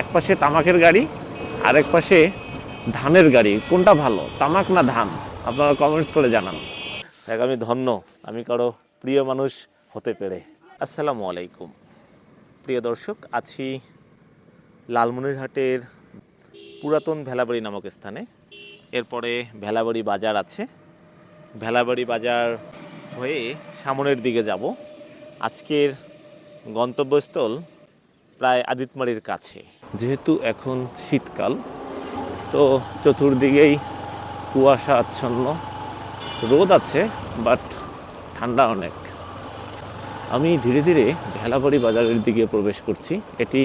এক পাশে তামাকের গাড়ি, আরেক পাশে ধানের গাড়ি, কোনটা ভালো, তামাক না ধান? আপনারা কমেন্টস করে জানান। দেখ, আমি ধন্য, আমি কারো প্রিয় মানুষ হতে পেরে। আসসালামু আলাইকুম প্রিয় দর্শক, আছি লালমনিরহাটের পুরাতন ভেলাবাড়ি নামক স্থানে। এরপরে ভেলাবাড়ি বাজার আছে, ভেলাবাড়ি বাজার হয়ে সামনের দিকে যাব। আজকের গন্তব্যস্থল প্রায় আদিতমারির কাছে। যেহেতু এখন শীতকাল, তো চতুর্দিকেই কুয়াশা আচ্ছন্ন, রোদ আছে বাট ঠান্ডা অনেক। আমি ধীরে ধীরে ভেলাবাড়ি বাজারের দিকে প্রবেশ করছি। এটি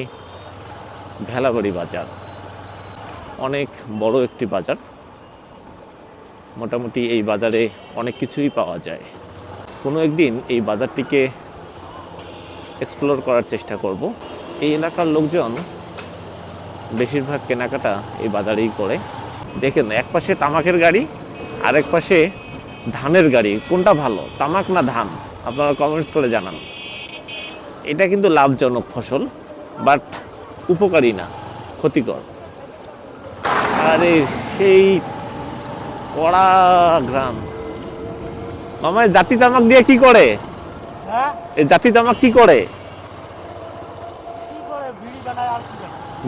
ভেলাবাড়ি বাজার, অনেক বড় একটি বাজার। মোটামুটি এই বাজারে অনেক কিছুই পাওয়া যায়। কোনো একদিন এই বাজারটিকে এক্সপ্লোর করার চেষ্টা করব। এই এলাকার লোকজন বেশিরভাগ কেনাকাটা এই বাজারেই করে। দেখেন, এক পাশে তামাকের গাড়ি, আরেক পাশে ধানের গাড়ি, কোনটা ভালো, তামাক না ধান? আপনারা কমেন্টস করে জানান। এটা কিন্তু লাভজনক ফসল, বাট উপকারী না, ক্ষতিকর। আরে সেই কড়া গ্রাম। মামা, জাতি তামাক দিয়ে কি করে? এই জাতি তামাক কি করে?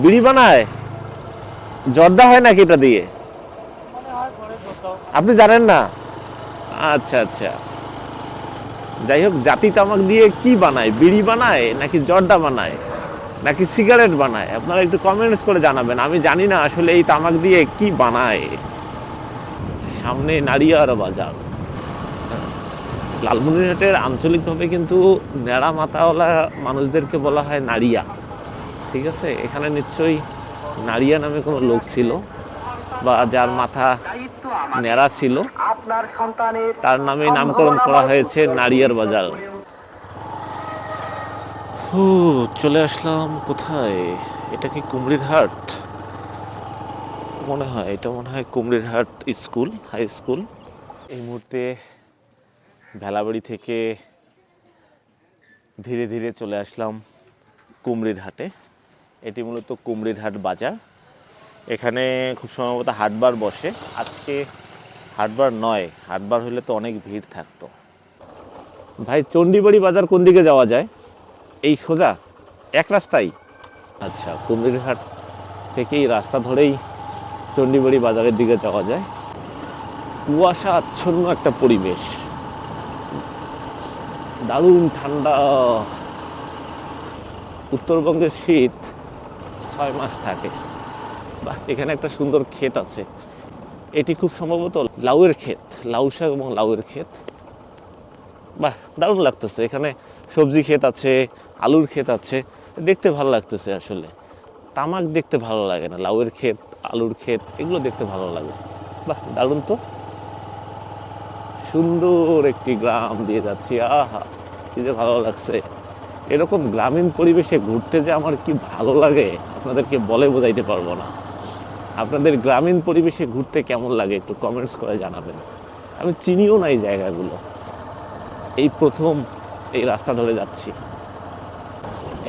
বিড়ি বানায়। জর্দা হয় নাকি এটা দিয়ে? আপনি জানেন না? আচ্ছা আচ্ছা, যাই হোক, জাতি তামাক দিয়ে কি বানায়? বিড়ি বানায় নাকি জর্দা বানায় নাকি সিগারেট বানায়? আপনারা একটু কমেন্টস করে জানাবেন। আমি জানি না আসলে এই তামাক দিয়ে কি বানায়। সামনে নাড়িয়ার বাজার। লালমনিরহাটের আঞ্চলিকভাবে কিন্তু নেড়া মাথাওয়ালা মানুষদেরকে বলা হয় নাড়িয়া। ঠিক আছে, এখানে নিশ্চয়ই নাড়িয়া নামে কোনো লোক ছিল, বা যার মাথা নেড়া ছিল তার নামে নামকরণ করা হয়েছে নাড়িয়ার বাজার। চলে আসলাম কোথায়? এটা কি কুমড়ির হাট? মনে হয় এটা কুমড়ির হাট স্কুল, হাই স্কুল। এই মুহূর্তে ভেলাবাড়ি থেকে ধীরে ধীরে চলে আসলাম কুমড়ির হাটে। এটি মূলত কুমড়ির হাট বাজার। এখানে খুব সম্ভবত হাটবার বসে। আজকে হাটবার নয়, হাটবার হলে তো অনেক ভিড় থাকতো। ভাই, চণ্ডীবাড়ি বাজার কোন দিকে যাওয়া যায়? এই সোজা এক রাস্তায়? আচ্ছা, কুমড়ির হাট থেকেই রাস্তা ধরেই চণ্ডীবাড়ি বাজারের দিকে যাওয়া যায়। কুয়াশা আচ্ছন্ন একটা পরিবেশ, দারুণ ঠান্ডা। উত্তরবঙ্গের শীত 6 মাস থাকে। বাহ, এখানে একটা সুন্দর ক্ষেত আছে। এটি খুব সম্ভবত লাউয়ের ক্ষেত, লাউ শাক এবং লাউয়ের ক্ষেত। বাহ, দারুণ লাগতেছে। এখানে সবজি ক্ষেত আছে, আলুর ক্ষেত আছে, দেখতে ভালো লাগতেছে। আসলে তামাক দেখতে ভালো লাগে না, লাউয়ের ক্ষেত, আলুর ক্ষেত এগুলো দেখতে ভালো লাগে। বাহ, দারুণ তো। সুন্দর একটি গ্রাম দিয়ে যাচ্ছি, আহা কি যে ভালো লাগছে। এরকম গ্রামীণ পরিবেশে ঘুরতে যে আমার কি ভালো লাগে আপনাদেরকে বলে বোঝাইতে পারবো না। আপনাদের গ্রামীণ পরিবেশে ঘুরতে কেমন লাগে একটু কমেন্টস করে জানাবেন। আমি চিনিও না এই জায়গাগুলো, এই প্রথম এই রাস্তা ধরে যাচ্ছি।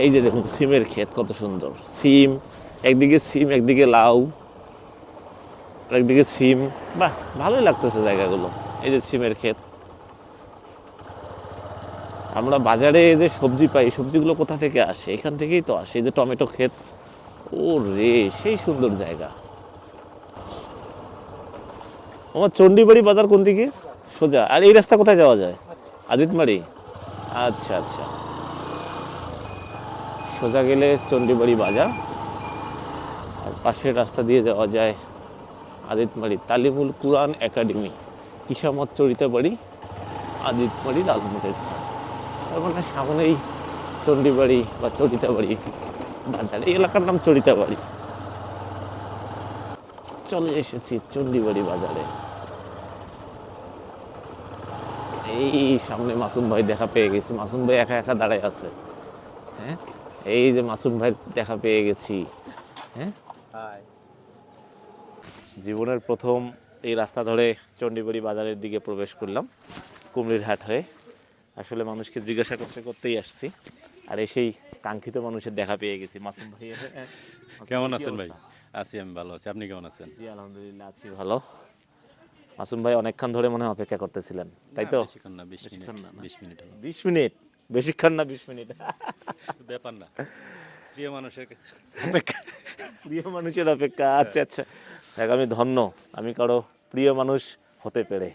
এই যে দেখুন, সিমের ক্ষেত কত সুন্দর। সিম, একদিকে সিম, একদিকে লাউ, একদিকে সিম। বাহ, ভালোই লাগতেছে জায়গাগুলো। এই যে সিমের ক্ষেত। আমরা বাজারে যে সবজি পাই, সবজিগুলো কোথা থেকে আসে? এখান থেকেই তো আসে। এই যে টমেটো ক্ষেত, ও রে, সেই সুন্দর জায়গা। আমার চণ্ডীবাড়ি বাজার কোন দিকে? সোজা। আর এই রাস্তা কোথায় যাওয়া যায়? আদিতমারি। আচ্ছা আচ্ছা, সোজা গেলে চণ্ডীবাড়ি বাজার, আর পাশের রাস্তা দিয়ে যাওয়া যায় আদিতমারি তালিমুল কুরআন একাডেমি, কিসামত চরিতাবাড়ি, আদিতমারি, লালমনিরহাট। তার মানে সামনেই চণ্ডীবাড়ি বা চরিতাবাড়ি বাজার। এই এলাকার নাম চরিতাবাড়ি। চলে এসেছি চণ্ডীবাড়ি বাজারে। এই সামনে মাসুম ভাই দেখা পেয়ে গেছি। মাসুম ভাই একা একা দাঁড়ায় আছে। হ্যাঁ, এই যে মাসুম ভাই দেখা পেয়ে গেছি। হ্যাঁ, জীবনের প্রথম এই রাস্তা ধরে চণ্ডীবাড়ি বাজারের দিকে প্রবেশ করলাম কুমড়ির হাট হয়ে। আসলে মানুষকে জিজ্ঞাসা করতে করতেই আসছি। আর সেই কাঙ্ক্ষিত মানুষের দেখা পেয়ে গেছি, মাসুম ভাই। কেমন আছেন ভাই? আছি, আমি ভালো আছি। আপনি কেমন আছেন? জি আলহামদুলিল্লাহ আছি ভালো। মাসুম ভাই অনেকক্ষণ ধরে মনে হয় অপেক্ষা করতেছিলেন, তাই তো? বেশিক্ষণ না, 20 মিনিট। বেশিক্ষণ না, না? 20 মিনিট হলো। 20 মিনিট? বেশিক্ষণ না, 20 মিনিট। ব্যাপার না, প্রিয় মানুষের কাছে অপেক্ষা। প্রিয় মানুষের অপেক্ষা, আচ্ছা আচ্ছা। দেখ, আমি ধন্য, আমি কারো প্রিয় মানুষ হতে পেরে।